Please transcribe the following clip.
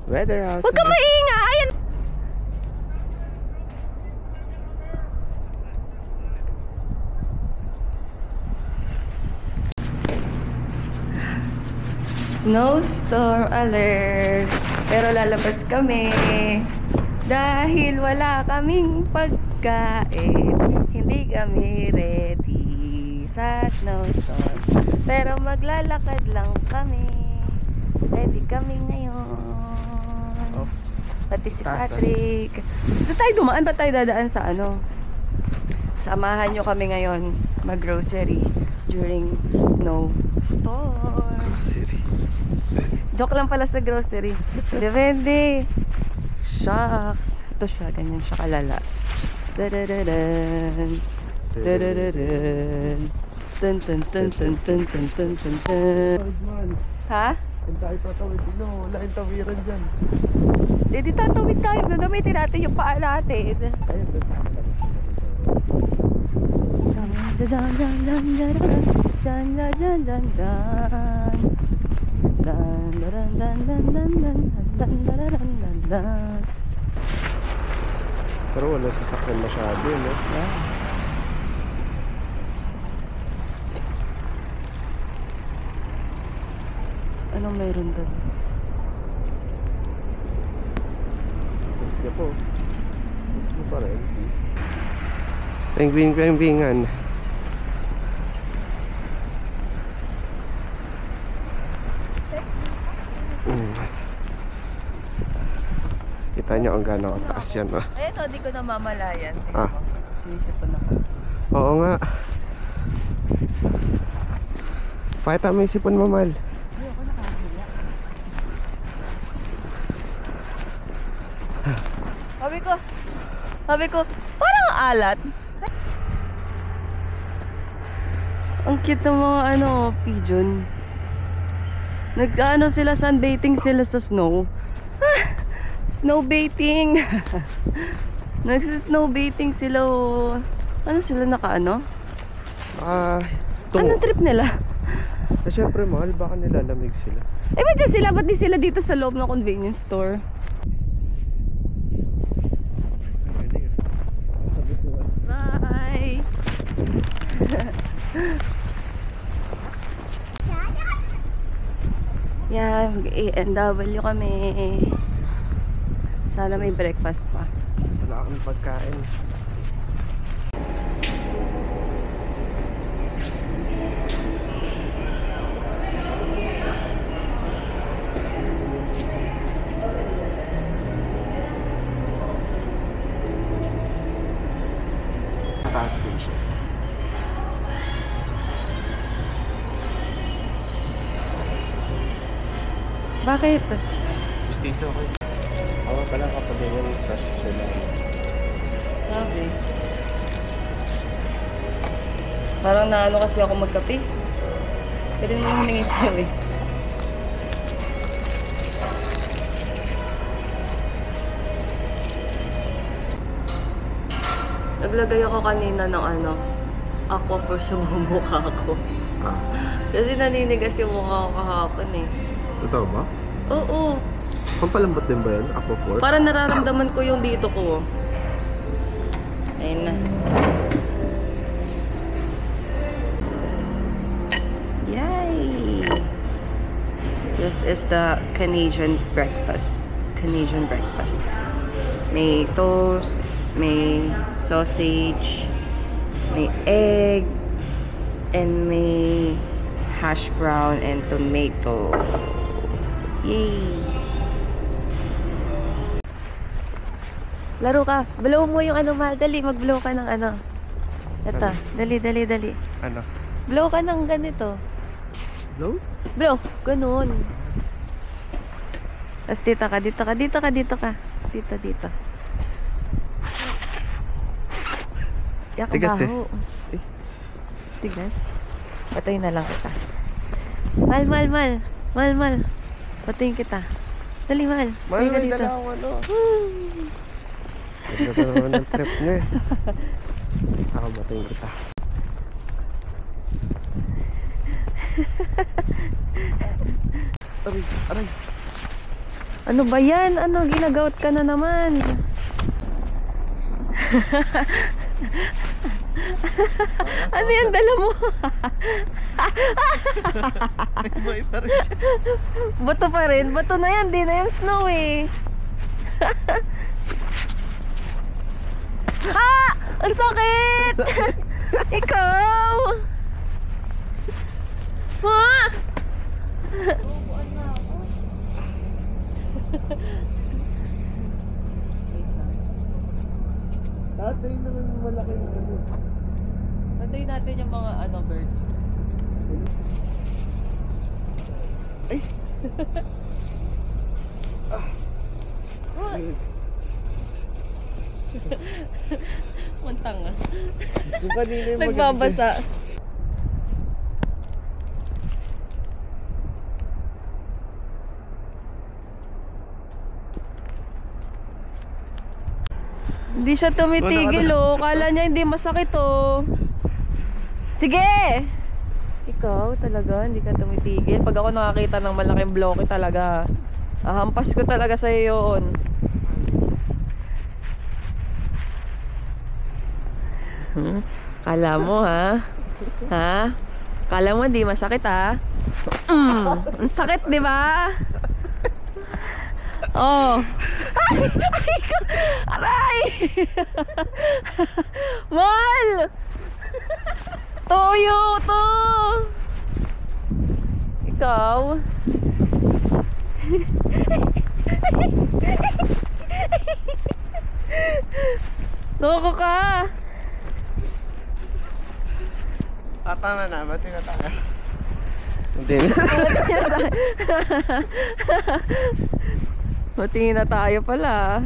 Weather outside. Huwag ka maingay! Snowstorm alert. Pero lalabas kami dahil wala kaming pagkain. Hindi kami ready sa snowstorm. Pero maglalakad lang kami. Ready kami ngayon. Oh, Pati si Patrick. Dito tayo dumaan. Ba't tayo dadaan sa ano? Samahan nyo kami ngayon mag-grocery during snowstorm. Grocery. Joke lang pala sa grocery. Depende. Shucks. Ito siya, ganyan siya kalala. Dadadadan. Dadadadan. Dun dun dun dun dun dun dun dun dun. Ha? Ang tayo tatawid. Wala yung tawiran dyan. Di tatawid tayo. Gagamitin natin yung paa natin. Ayun, doon sa akin. Jan jan jan jan jan jan jan jan jan. Dan dan dan dan dan dan dan dan dan dan. Pero wala sasakyan masyado, no? Yeah. Anong mayroon doon? Sige po. Gusto pa rin. Penguin-penguingan. Kita nyo ang gano'ng taas yan, ah. Ito, di ko namamalayan. Ah. Sinisipon ako. Oo nga. Pakita mo yung sipon mo, Mal. Ayoko nakahiya. Sabi ko, parang alat. Ang cute ng mga pigeon. Nag-ano sila, sunbathing sila sa snow. Snowbathing. Nagsa-snowbathing sila. Ano sila nakaano? Anong trip nila? Siyempre, Mahal, baka nilalamig sila. Ba't dyan sila? Ba't di sila dito sa loob ng convenience store? Bye! Yan, mag-ANW kami. Sana may breakfast pa. Wala akong pagkain. Mataas din siya. Bakit? Gustiso ako. Ako pala kapag ganyan, crush ko lang. Sabi. Parang naano kasi ako magkape. Pwede naman humingi sa'yo eh. Naglagay ako kanina ng Aquaphor sa mukha ko. Ah. Kasi naninigas yung mukha ko kahapon eh. Totoo ba? Oo. Pampalambot din ba yan? Aquaphor? Parang nararamdaman ko yung dito ko. Ayun na. Yay! This is the Canadian breakfast. Canadian breakfast. May toast, may sausage, may egg, and may hash brown and tomato. Yay! Laro ka. Blow mo yung Mahal. Dali, mag-blow ka ng Ito. Dali, dali, dali. Ano? Blow ka ng ganito. Blow? Blow. Ganun. Tapos dito ka, dito ka, dito ka, dito ka. Dito, dito. Yak, Tigas baho. Tigas? Patayin na lang kita. Mal, mal, mal. Mal, mal. Patayin kita. Dali, Mal. Mal, Dali ka may dito. dala akong Ito naman ang trip niya eh. Ako matayin kita. Aray, aray. Ano ba yan? Ano, ginagout ka na naman. Ano yan, dala mo? May pa rin siya. Bato pa rin? Bato na yan, di na yan snow eh. Ah! Ang sakit! Ikaw! Ha? Tatay naman malaking ano. Pantay natin yung mga ano, bird. Ay! Mantang ah. Yung kanina yung Nagbabasa. Hindi siya tumitigil oh. Kala niya hindi masakit oh. Sige! Ikaw talaga, hindi ka tumitigil. Pag ako nakakita ng malaking bloke talaga, ahampas ko talaga sa iyo yun. Kala mo ha? Ha? Kala mo hindi masakit ha? Ang sakit di ba? Oh. Ay! Aray! Mal! Toyo to! Ikaw? Loko ka! Tama na, ba't na tayo? Hindi na. Matingin na tayo pala.